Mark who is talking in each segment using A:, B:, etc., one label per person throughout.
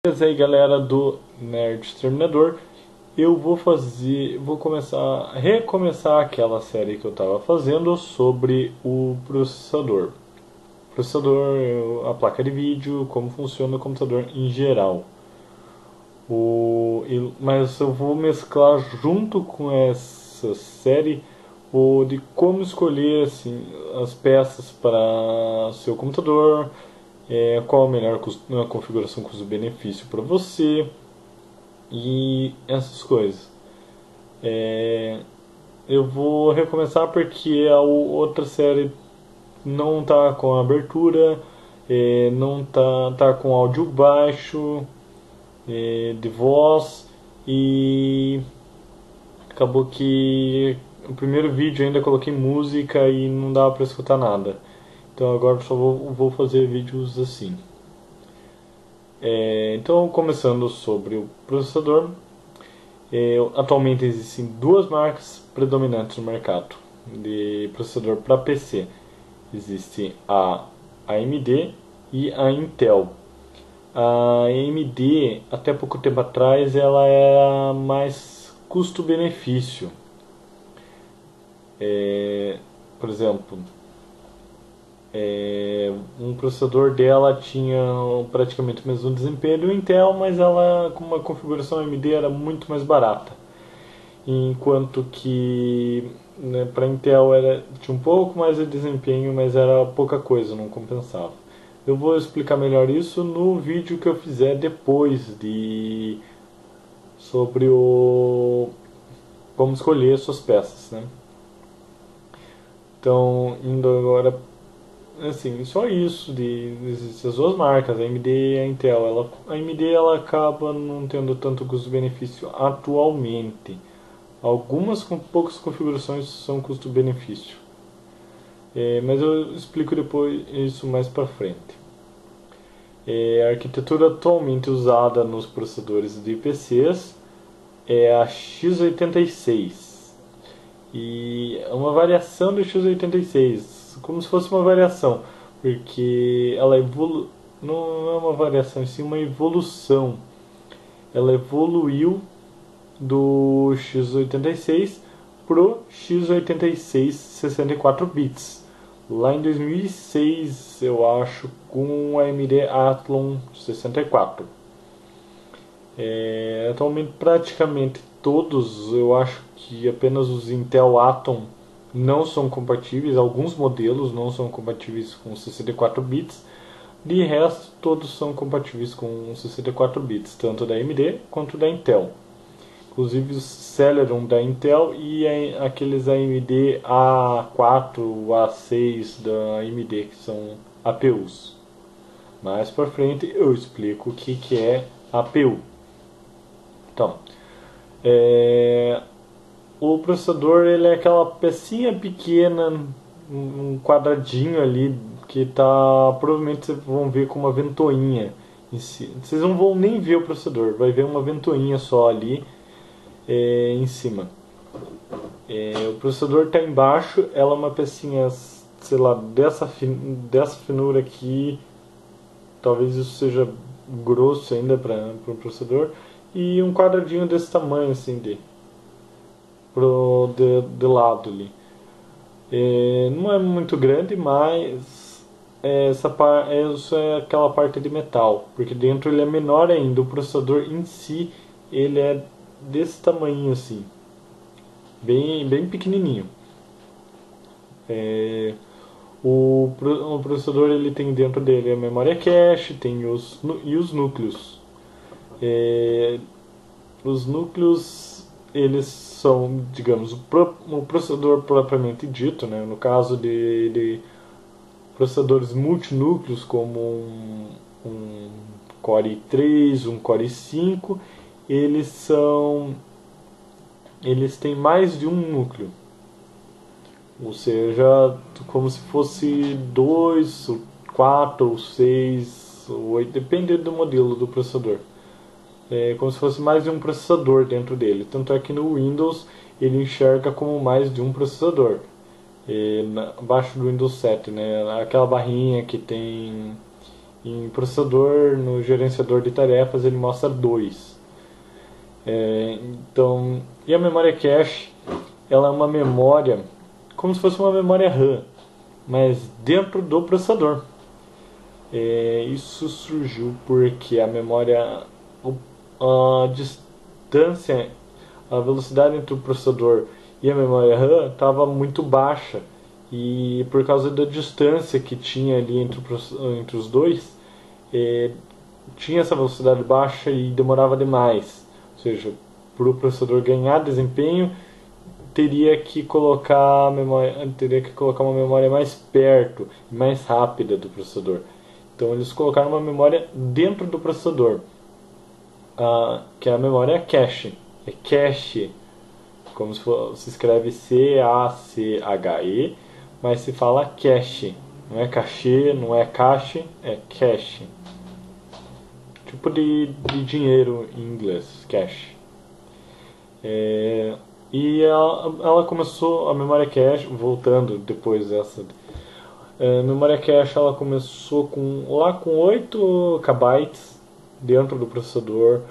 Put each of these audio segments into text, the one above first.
A: Beleza aí, galera do Nerd Exterminador. Eu vou recomeçar aquela série que eu estava fazendo sobre o processador. A placa de vídeo, como funciona o computador em geral. Mas eu vou mesclar junto com essa série o de como escolher assim, as peças para seu computador, qual a melhor configuração custo-benefício para você e essas coisas. É, eu vou recomeçar porque a outra série não tá com abertura, não tá com áudio baixo, de voz, e acabou que o primeiro vídeo ainda coloquei música e não dava para escutar nada. Então agora só vou fazer vídeos assim. Então, começando sobre o processador, atualmente existem duas marcas predominantes no mercado de processador para PC. Existe a AMD e a Intel. A AMD, até pouco tempo atrás, ela era mais custo-benefício. Por exemplo, um processador dela tinha praticamente o mesmo desempenho do Intel, mas ela com uma configuração AMD era muito mais barata. Enquanto que, né, para Intel tinha um pouco mais de desempenho, mas era pouca coisa, não compensava. Eu vou explicar melhor isso no vídeo que eu fizer depois sobre o como escolher suas peças, né? Então, indo agora, assim, só isso de essas duas marcas, a AMD e a Intel. A AMD ela acaba não tendo tanto custo-benefício atualmente. Algumas com poucas configurações são custo-benefício. Mas eu explico depois isso mais para frente. A arquitetura atualmente usada nos processadores de PCs é a x86 e é uma variação do x86, como se fosse uma variação, porque ela não é uma variação, e sim uma evolução. Ela evoluiu do x86 pro x86 64 bits lá em 2006, eu acho, com o AMD Athlon 64. Atualmente praticamente todos, eu acho que apenas os Intel Atom não são compatíveis, alguns modelos não são compatíveis com 64 bits, de resto todos são compatíveis com 64 bits, tanto da AMD quanto da Intel. Inclusive o Celeron da Intel e aqueles AMD A4, A6 da AMD, que são APUs. Mais para frente eu explico o que é APU. Então, o processador ele é aquela pecinha pequena, um quadradinho ali que tá, provavelmente vocês vão ver com uma ventoinha em si. Vocês não vão nem ver o processador, vai ver uma ventoinha só ali em cima. O processador está embaixo, ela é uma pecinha, sei lá, dessa finura aqui, talvez isso seja grosso ainda para o processador, e um quadradinho desse tamanho assim de lado ali. Não é muito grande, mas essa é aquela parte de metal, porque dentro ele é menor ainda, o processador em si ele é desse tamanho assim, bem pequenininho. O processador ele tem dentro dele a memória cache, tem os núcleos. Os núcleos eles são, digamos, o processador propriamente dito, né? No caso de processadores multinúcleos como um Core i3, um Core i5, eles têm mais de um núcleo, ou seja, como se fosse 2, 4, 6, 8, depende do modelo do processador. É como se fosse mais de um processador dentro dele. Tanto é que no Windows ele enxerga como mais de um processador. Abaixo do Windows 7, né? Aquela barrinha que tem Em processador, no gerenciador de tarefas, ele mostra 2. Então, e a memória cache, ela é uma memória como se fosse uma memória RAM, mas dentro do processador. Isso surgiu porque a memória, a distância, a velocidade entre o processador e a memória RAM estava muito baixa, e por causa da distância que tinha ali entre os dois, tinha essa velocidade baixa e demorava demais. Ou seja, para o processador ganhar desempenho, teria que colocar uma memória mais perto, mais rápida do processador. Então eles colocaram uma memória dentro do processador, que é a memória cache. É cache, como se escreve C-A-C-H-E, mas se fala cache. Não é cache, não é cache, é cache. Tipo de dinheiro em inglês, cache. E ela começou, a memória cache, voltando depois dessa, a memória cache ela começou com 8 KB dentro do processador,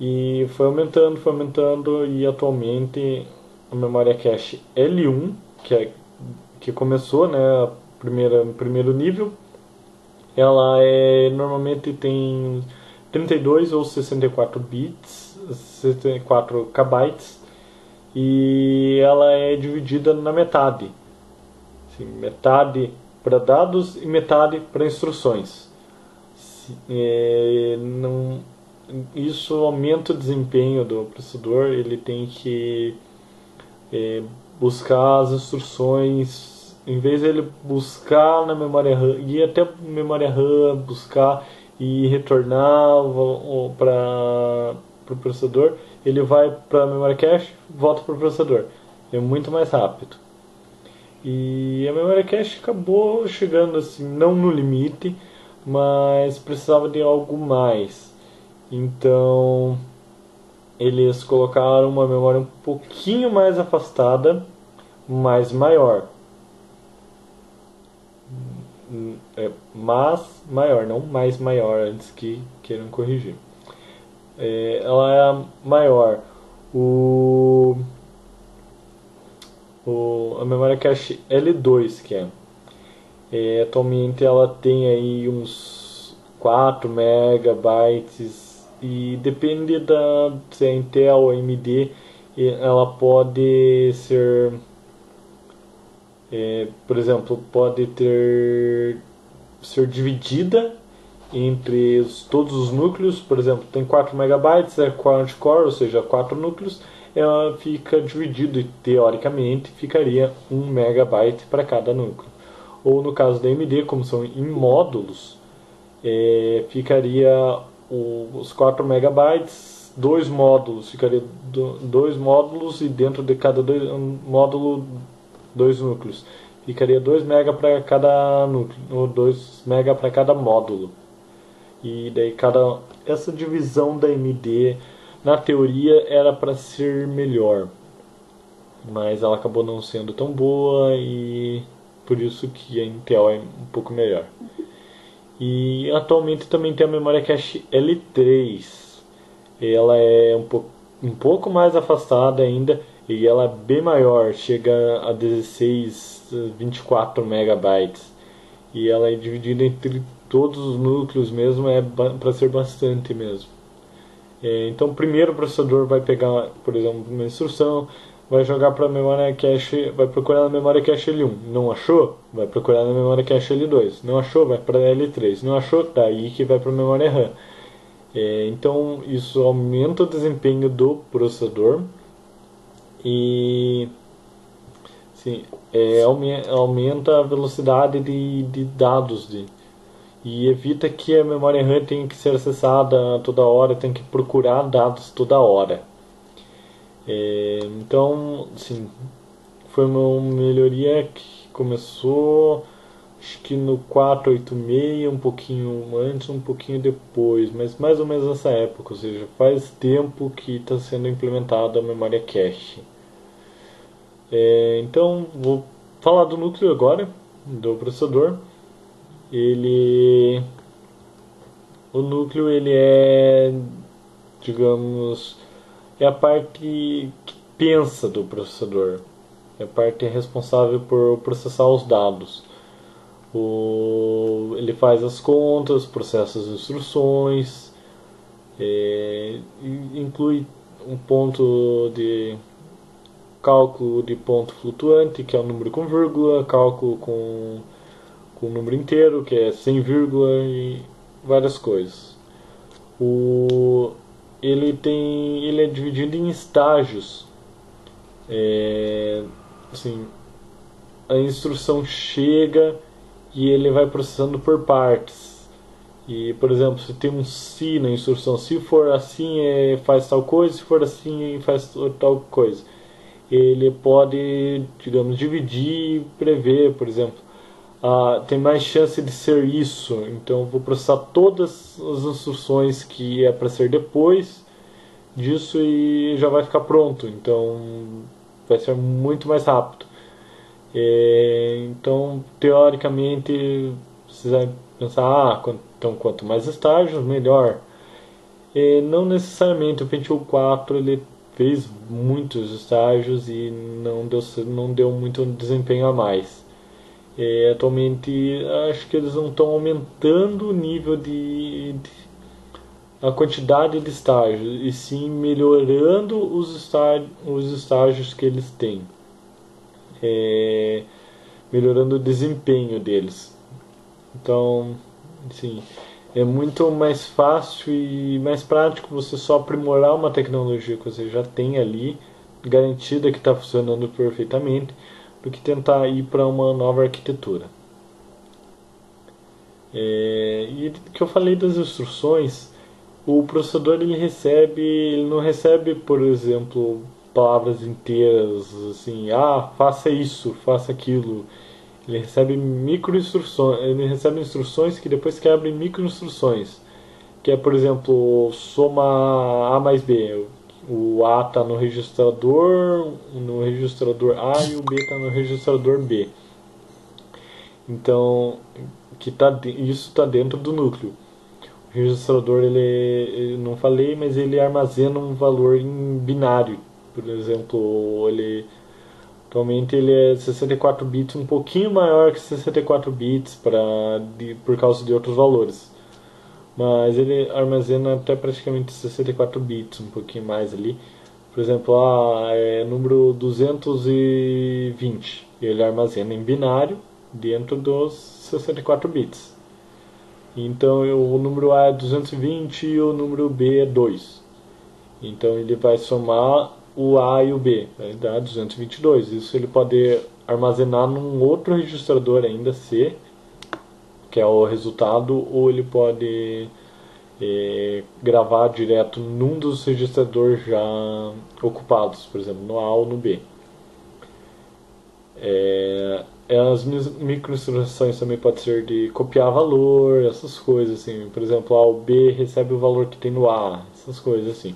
A: e foi aumentando, e atualmente a memória cache L1, que começou, né, primeiro nível, ela normalmente tem 32 ou 64 bits, 64 KB, e ela é dividida na metade. Assim, metade para dados e metade para instruções. Isso aumenta o desempenho do processador. Ele tem que buscar as instruções, em vez de ele buscar na memória RAM, ir até a memória RAM, buscar e retornar para o processador, ele vai para a memória cache, volta para o processador. É muito mais rápido. E a memória cache acabou chegando assim, não no limite, mas precisava de algo mais. Então eles colocaram uma memória um pouquinho mais afastada, mas maior. Mas maior, não mais maior, antes que queiram corrigir. Ela é maior. A memória cache L2, que atualmente ela tem aí uns 4 megabytes, e depende se é Intel ou AMD, ela pode ser, por exemplo, pode ser dividida entre todos os núcleos. Por exemplo, tem 4 megabytes, é quad-core, ou seja, 4 núcleos, ela fica dividido, e teoricamente ficaria 1 megabyte para cada núcleo. Ou no caso da AMD, como são em módulos, ficaria os 4 megabytes, 2 módulos, ficaria 2 módulos, e dentro de cada módulo 2 núcleos. Ficaria 2 MB para cada núcleo, ou 2 MB para cada módulo. E daí essa divisão da AMD, na teoria, era para ser melhor, mas ela acabou não sendo tão boa, e por isso que a Intel é um pouco melhor. E atualmente também tem a memória cache L3. Ela é um pouco mais afastada ainda, e ela é bem maior, chega a 16, 24 megabytes. E ela é dividida entre todos os núcleos mesmo, para ser bastante mesmo. Então, primeiro o processador vai pegar, por exemplo, uma instrução, vai jogar para a memória cache, vai procurar na memória cache L1. Não achou? Vai procurar na memória cache L2. Não achou? Vai para L3. Não achou? Daí que vai para a memória RAM. Então, isso aumenta o desempenho do processador, e sim, aumenta a velocidade de dados, e evita que a memória RAM tenha que ser acessada toda hora, tem que procurar dados toda hora. Então, sim, foi uma melhoria que começou, acho que no 486, um pouquinho antes, um pouquinho depois, mas mais ou menos nessa época, ou seja, faz tempo que está sendo implementada a memória cache. Então, vou falar do núcleo agora, do processador. Ele o núcleo ele é, digamos, é a parte que pensa do processador, é a parte responsável por processar os dados. Ele faz as contas, processa as instruções, inclui um ponto de cálculo de ponto flutuante, que é o número com vírgula, cálculo com número inteiro, que é sem vírgula e várias coisas. O, ele é dividido em estágios. É, assim, a instrução chega e ele vai processando por partes. E, por exemplo, se tem um se na instrução, se for assim faz tal coisa, se for assim faz tal coisa. Ele pode, digamos, dividir e prever, por exemplo, tem mais chance de ser isso, então eu vou processar todas as instruções que é para ser depois disso e já vai ficar pronto, então vai ser muito mais rápido. Então, teoricamente, você vai pensar, então quanto mais estágios, melhor. Não necessariamente, o Pentium 4 ele fez muitos estágios e não deu muito desempenho a mais. Atualmente acho que eles não estão aumentando o nível a quantidade de estágios e sim melhorando os estágios que eles têm, é, melhorando o desempenho deles. Então, sim, é muito mais fácil e mais prático você só aprimorar uma tecnologia que você já tem ali, garantida que está funcionando perfeitamente, do que tentar ir para uma nova arquitetura. E que eu falei das instruções, o processador ele não recebe, por exemplo, palavras inteiras assim, faça isso, faça aquilo. Ele recebe micro instruções, ele recebe instruções que depois quebram em micro instruções, que é, por exemplo, soma A mais B. O A está no registrador A e o B está no registrador B. Então, isso está dentro do núcleo. O registrador, eu não falei, mas ele armazena um valor em binário. Por exemplo, atualmente ele é 64 bits, um pouquinho maior que 64 bits por causa de outros valores. Mas ele armazena até praticamente 64 bits, um pouquinho mais ali. Por exemplo, é número 220. Ele armazena em binário dentro dos 64 bits. Então o número A é 220 e o número B é 2. Então ele vai somar o A e o B, vai dar 222. Isso ele pode armazenar num outro registrador ainda C, que é o resultado, ou ele pode gravar direto num dos registradores já ocupados, por exemplo, no A ou no B. As microinstruções também pode ser de copiar valor, essas coisas assim. Por exemplo, o B recebe o valor que tem no A, essas coisas assim.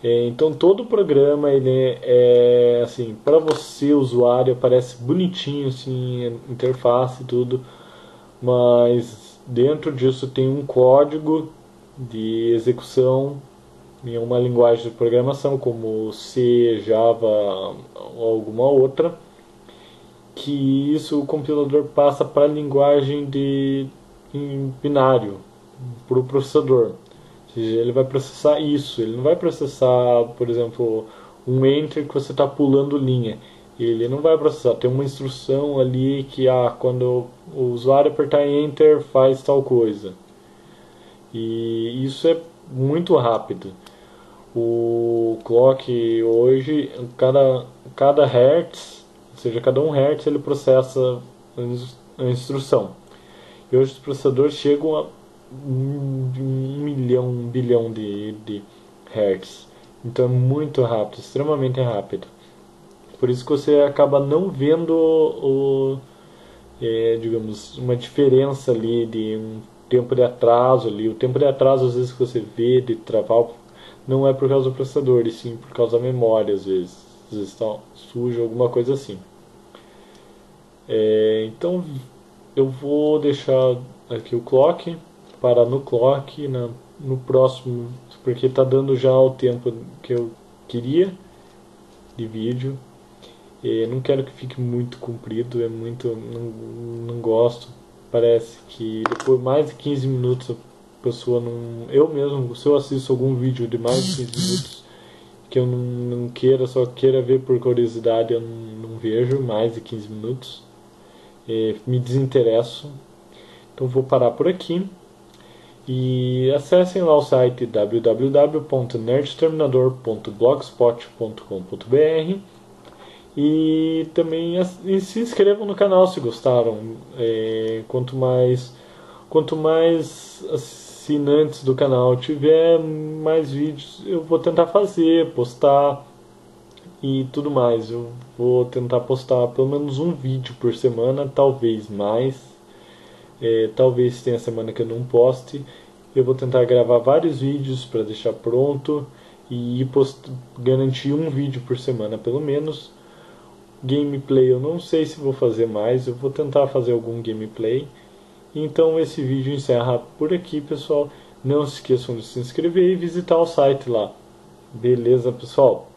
A: Então todo o programa ele é assim, para você usuário parece bonitinho assim, interface e tudo, mas dentro disso tem um código de execução em uma linguagem de programação como C, Java ou alguma outra, que isso o compilador passa para a linguagem em binário, para o processador. Ou seja, ele vai processar isso, ele não vai processar, por exemplo, um enter que você está pulando linha. Ele não vai processar, tem uma instrução ali que quando o usuário apertar enter faz tal coisa. E isso é muito rápido. O clock hoje, cada hertz, ou seja, cada 1 Hz ele processa a instrução. E hoje os processadores chegam a 1 milhão, 1 bilhão de hertz. Então é muito rápido, extremamente rápido. Por isso que você acaba não vendo digamos, uma diferença ali de um tempo de atraso ali. O tempo de atraso às vezes que você vê de travar não é por causa do processador, e sim por causa da memória às vezes. Às vezes está sujo, alguma coisa assim. Então eu vou deixar aqui o clock parar no clock, no próximo, porque tá dando já o tempo que eu queria de vídeo. Não quero que fique muito comprido, não gosto. Parece que depois de mais de 15 minutos a pessoa não. Eu mesmo, se eu assisto algum vídeo de mais de 15 minutos que eu não queira, só queira ver por curiosidade, eu não vejo mais de 15 minutos. Me desinteresso. Então vou parar por aqui. E acessem lá o site www.nerdterminador.blogspot.com.br e também se inscrevam no canal se gostaram. Quanto mais assinantes do canal tiver, mais vídeos eu vou tentar fazer, postar e tudo mais. Eu vou tentar postar pelo menos um vídeo por semana, talvez mais. Talvez tenha semana que eu não poste. Eu vou tentar gravar vários vídeos para deixar pronto e garantir um vídeo por semana pelo menos. Gameplay eu não sei se vou fazer mais, eu vou tentar fazer algum gameplay. Então esse vídeo encerra por aqui, pessoal. Não se esqueçam de se inscrever e visitar o site lá. Beleza, pessoal?